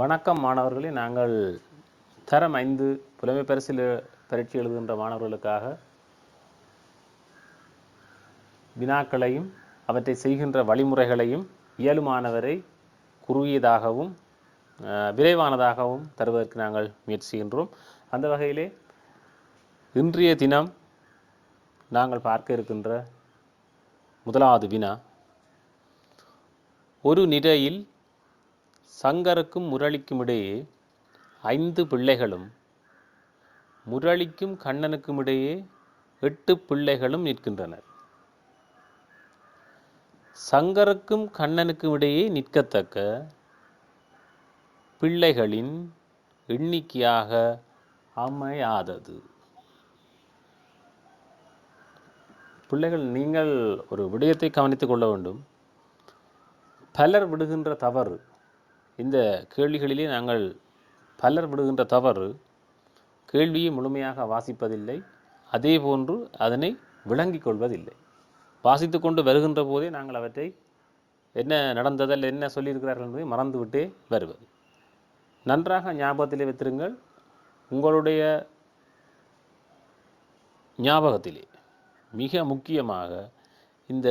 வணக்கம் மாணவர்களே, நாங்கள் தரம் 5 புலமை பரிசில் பரீட்சை எழுதுகின்ற மாணவர்களுக்காக வினாக்களையும் அவற்றை செய்கின்ற வழிமுறைகளையும் இயலுமானவரை குறுகியதாகவும் விரைவானதாகவும் தருவதற்கு நாங்கள் முயற்சி செய்கின்றோம். அந்த வகையிலே இன்றைய தினம் நாங்கள் பார்க்க இருக்கின்ற முதலாவது வினா, ஒரு நிரையில் சங்கருக்கும் முரளிக்கும் இடையே 5 பிள்ளைகளும் முரளிக்கும் கண்ணனுக்கும் இடையே 8 பிள்ளைகளும் நிற்கின்றனர். சங்கருக்கும் கண்ணனுக்கும் இடையே நிற்கத்தக்க பிள்ளைகளின் எண்ணிக்கையாக அமையாதது. பிள்ளைகள், நீங்கள் ஒரு விடயத்தை கவனித்துக் கொள்ள வேண்டும். பலர் விடுகின்ற தவறு, இந்த கேள்விகளிலே நாங்கள் பலர் விடுகின்ற தவறு, கேள்வியை முழுமையாக வாசிப்பதில்லை, அதே போன்று அதனை விளங்கிக் கொள்வதில்லை. வாசித்து கொண்டு வருகின்ற போதே நாங்கள் அவற்றை என்ன நடந்ததில் என்ன சொல்லியிருக்கிறார்கள் என்பதை மறந்துவிட்டே வருவது. நன்றாக ஞாபகத்திலே வைத்திருங்கள். உங்களுடைய ஞாபகத்திலே மிக முக்கியமாக இந்த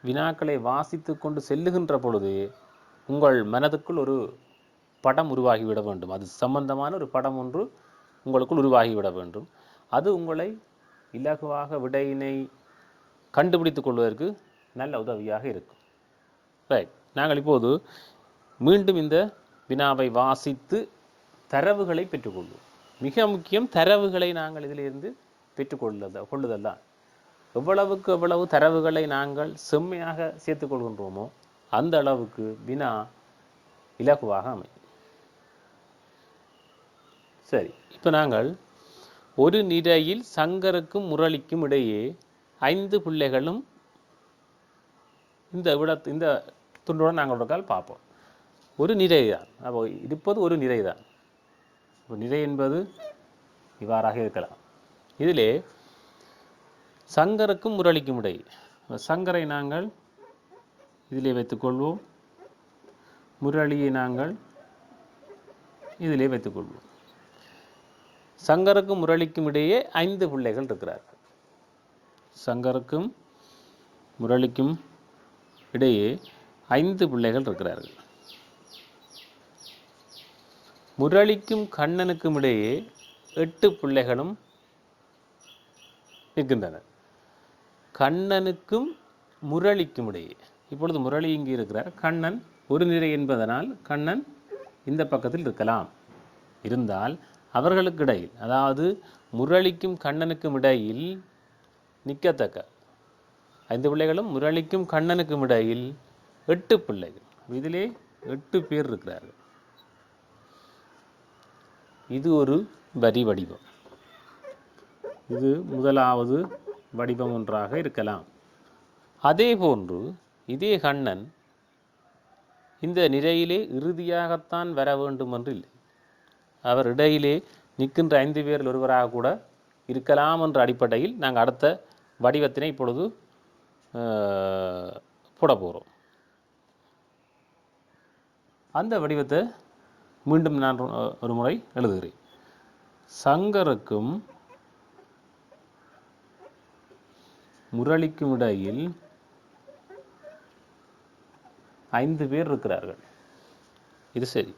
வினாக்களை வாசித்து கொண்டு செல்லுகின்ற பொழுது உங்கள் மனதுக்குள் ஒரு படம் உருவாகிவிட வேண்டும். அது சம்பந்தமான ஒரு படம் ஒன்று உங்களுக்குள் உருவாகிவிட வேண்டும். அது உங்களை இலகுவாக விடையினை கண்டுபிடித்துக் கொள்வதற்கு நல்ல உதவியாக இருக்கும். ரைட், நாங்கள் இப்போது மீண்டும் இந்த வினாவை வாசித்து தரவுகளை பெற்றுக்கொள்வோம். மிக முக்கியம், தரவுகளை நாங்கள் இதிலிருந்து பெற்றுக்கொள்ளுதல். எவ்வளவுக்கு எவ்வளவு தரவுகளை நாங்கள் செம்மையாக சேர்த்துக்கொள்கின்றோமோ அந்த அளவுக்கு வினா இலகுவாக அமையும். சரி, இப்போ நாங்கள் ஒரு நிரையில் சங்கருக்கும் முரளிக்கும் இடையே 5 பிள்ளைகளும் இந்த துண்டுடன் நாங்கள் ஒரு கால் பார்ப்போம். ஒரு நிரை தான், அப்போ இருப்பது ஒரு நிரை தான். நிரை என்பது இவ்வாறாக இருக்கலாம். இதிலே சங்கருக்கும் முரளிக்கும் இடையே, சங்கரை நாங்கள் இதிலே வைத்துக்கொள்வோம், முரளியை நாங்கள் இதிலே வைத்துக்கொள்வோம். சங்கருக்கும் முரளிக்கும் இடையே 5 பிள்ளைகள் இருக்கிறார்கள். சங்கருக்கும் முரளிக்கும் இடையே 5 பிள்ளைகள் இருக்கிறார்கள். முரளிக்கும் கண்ணனுக்கும் இடையே 8 பிள்ளைகளும் இருக்கின்றனர். கண்ணனுக்கும் முரளிக்கும் இடையே, இப்பொழுது முரளி இங்கே இருக்கிறார், கண்ணன் ஒரு நிரை என்பதனால் கண்ணன் இந்த பக்கத்தில் இருக்கலாம். இருந்தால் அவர்களுக்கு இடையில், அதாவது முரளிக்கும் கண்ணனுக்கும் இடையில் நிற்கத்தக்க 5 பிள்ளைகளும் முரளிக்கும் கண்ணனுக்கும் இடையில் 8 பிள்ளைகள். இதிலே 8 பேர் இருக்கிறார்கள். இது ஒரு வரி வடிவம். இது முதலாவது வடிவம் ஒன்றாக இருக்கலாம். அதே போன்று இதே கண்ணன் இந்த நிரையிலே இறுதியாகத்தான் வர வேண்டும் என்று இல்லை. அவர் இடையிலே நிற்கின்ற 5 பேரில் ஒருவராக கூட இருக்கலாம் என்ற அடிப்படையில் நாங்கள் அடுத்த வடிவத்தினை இப்பொழுது போட போகிறோம். அந்த வடிவத்தை மீண்டும் நான் ஒரு முறை எழுதுகிறேன். சங்கருக்கும் முரளிக்கும் இடையில் 5 பேர் இருக்கிறார்கள். இது சரி.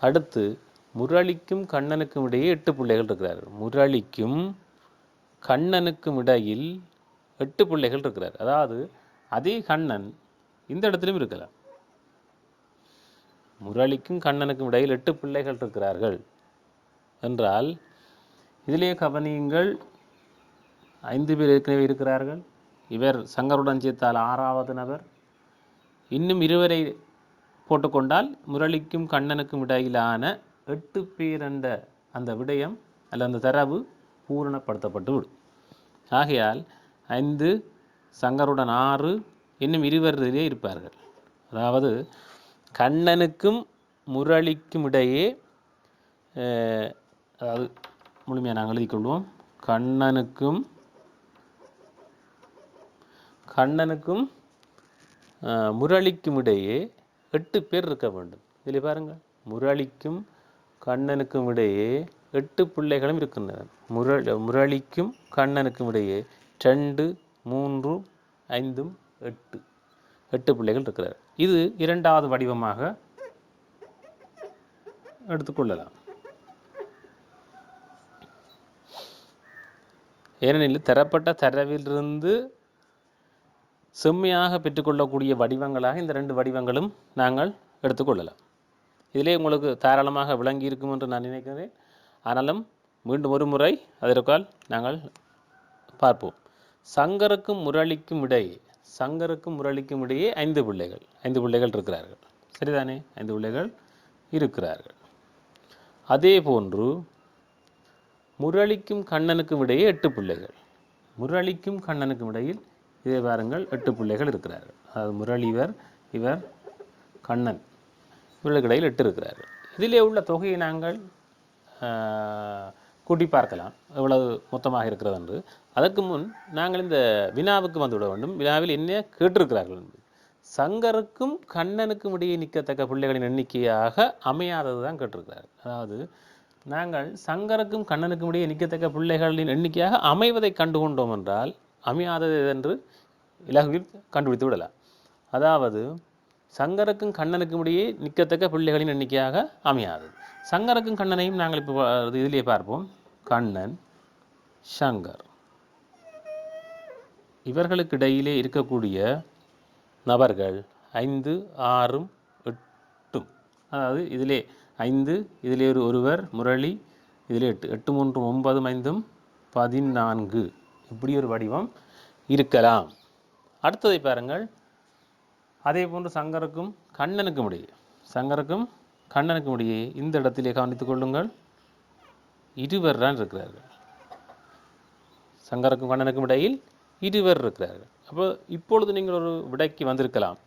அடுத்து முரளிக்கும் கண்ணனுக்கும் இடையே 8 பிள்ளைகள் இருக்கிறார்கள். முரளிக்கும் கண்ணனுக்கும் இடையில் 8 பிள்ளைகள் இருக்கிறார். அதாவது அதே கண்ணன் இந்த இடத்திலும் இருக்கலாம். முரளிக்கும் கண்ணனுக்கும் இடையில் 8 பிள்ளைகள் இருக்கிறார்கள் என்றால் இதிலே கவனியுங்கள், 5 பேர் ஏற்கனவே இருக்கிறார்கள். இவர் சங்கருடன் சேர்த்தால் 6வது நபர். இன்னும் 2 போட்டுக்கொண்டால் முரளிக்கும் கண்ணனுக்கும் இடையிலான 8 பேர் என்ற அந்த விடயம் அல்ல அந்த தரவு பூரணப்படுத்தப்பட்டு விடும். ஆகையால் 5 சங்கருடன் 6, இன்னும் 2 இருப்பார்கள். அதாவது கண்ணனுக்கும் முரளிக்கும் இடையே, அதாவது முழுமையாக நாங்கள் எழுதிக்கொள்வோம், கண்ணனுக்கும் முரளிக்கும் இடையே 8 பேர் இருக்க வேண்டும். இதில் பாருங்கள், முரளிக்கும் கண்ணனுக்கும் இடையே 8 பிள்ளைகளும் இருக்கின்றன. முரளிக்கும் கண்ணனுக்கும் இடையே 2, 3, 5, 8 பிள்ளைகள் இருக்கிறார். இது இரண்டாவது வடிவமாக எடுத்துக்கொள்ளலாம். ஏனெனில் தரப்பட்ட தரவிலிருந்து செம்மையாக பெற்றுக்கொள்ளக்கூடிய வடிவங்களாக இந்த 2 வடிவங்களும் நாங்கள் எடுத்துக்கொள்ளலாம். இதிலே உங்களுக்கு தாராளமாக விளங்கி இருக்கும் என்று நான் நினைக்கிறேன். ஆனாலும் மீண்டும் ஒரு முறை அதற்கால் நாங்கள் பார்ப்போம். சங்கருக்கும் முரளிக்கும் இடையே 5 பிள்ளைகள் இருக்கிறார்கள். சரிதானே? 5 பிள்ளைகள் இருக்கிறார்கள். அதே போன்று முரளிக்கும் கண்ணனுக்கும் இடையே 8 பிள்ளைகள். முரளிக்கும் கண்ணனுக்கும் இடையில் இதே பாருங்கள் 8 பிள்ளைகள் இருக்கிறார்கள். அதாவது முரளி இவர் கண்ணன், இவர்களுக்கு இடையில் 8 இருக்கிறார்கள். இதிலே உள்ள தொகையை நாங்கள் கூட்டி பார்க்கலாம் எவ்வளவு மொத்தமாக இருக்கிறது என்று. அதற்கு முன் நாங்கள் இந்த வினாவுக்கு வந்துவிட வேண்டும். வினாவில் என்ன கேட்டிருக்கிறார்கள் என்று. சங்கருக்கும் கண்ணனுக்கும் இடையே நிற்கத்தக்க பிள்ளைகளின் எண்ணிக்கையாக அமையாதது தான் கேட்டிருக்கிறார்கள். அதாவது நாங்கள் சங்கருக்கும் கண்ணனுக்கும் இடையே நிற்கத்தக்க பிள்ளைகளின் எண்ணிக்கையாக அமைவதை கண்டுகொண்டோம் என்றால் அமையாதது என்று இலகுவில் கண்டுபிடித்து விடலாம். அதாவது சங்கருக்கும் கண்ணனுக்கும் இடையே நிற்கத்தக்க பிள்ளைகளின் எண்ணிக்கையாக அமையாதது. சங்கருக்கும் கண்ணனையும் நாங்கள் இப்போ இதிலே பார்ப்போம். கண்ணன், சங்கர், இவர்களுக்கு இடையிலே இருக்கக்கூடிய நபர்கள் 5, 6, 8. அதாவது இதிலே 5, இதிலே ஒருவர் முரளி, இதிலே 8, 8, 3, 9, 5, 14. இப்படி ஒரு வடிவம் இருக்கலாம். அடுத்ததை பாருங்கள். அதே போன்று சங்கருக்கும் கண்ணனுக்கும் இடையே இந்த இடத்திலே கவனித்துக் கொள்ளுங்கள், 2 தான் இருக்கிறார்கள். சங்கருக்கும் கண்ணனுக்கும் இடையில் 2 இருக்கிறார்கள். அப்போ இப்பொழுது நீங்கள் ஒரு விடைக்கு வந்திருக்கலாம்.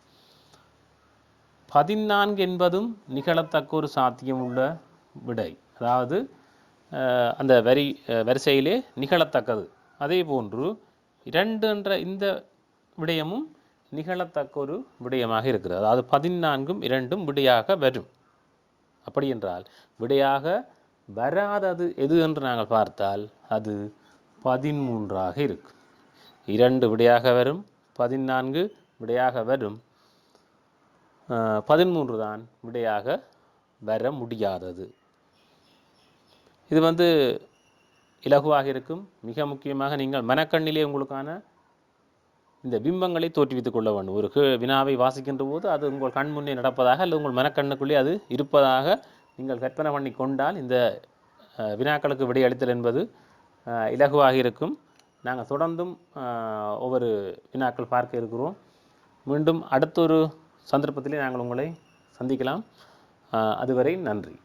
14 என்பதும் நிகழத்தக்க ஒரு சாத்தியம் உள்ள விடை. அதாவது அந்த வரிசையிலே நிகழத்தக்கது. அதே போன்று 2 என்ற இந்த விடயமும் நிகழத்தக்க ஒரு விடயமாக இருக்கிறது. அதாவது 14ம் 2ம் விடையாக வரும். அப்படி என்றால் விடையாக வராதது எது என்று நாங்கள் பார்த்தால் அது 13ஆக இருக்கும். 2 விடையாக வரும், 14 விடையாக வரும், 13 தான் விடையாக வர முடியாதது. இது இலகுவாக இருக்கும். மிக முக்கியமாக நீங்கள் மனக்கண்ணிலே உங்களுக்கான இந்த பிம்பங்களை தோற்றுவித்துக் கொள்ள வேண்டும். ஒரு வினாவை வாசிக்கின்ற போது அது உங்கள் கண் முன்னே நடப்பதாக அல்லது உங்கள் மனக்கண்ணுக்குள்ளே அது இருப்பதாக நீங்கள் கற்பனை பண்ணி கொண்டால் இந்த வினாக்களுக்கு விடையளித்தல் என்பது இலகுவாக இருக்கும். நாங்கள் தொடர்ந்தும் ஒவ்வொரு வினாக்கள் பார்க்க இருக்கிறோம். மீண்டும் அடுத்தொரு சந்தர்ப்பத்திலே நாங்கள் உங்களை சந்திக்கலாம். அதுவரை நன்றி.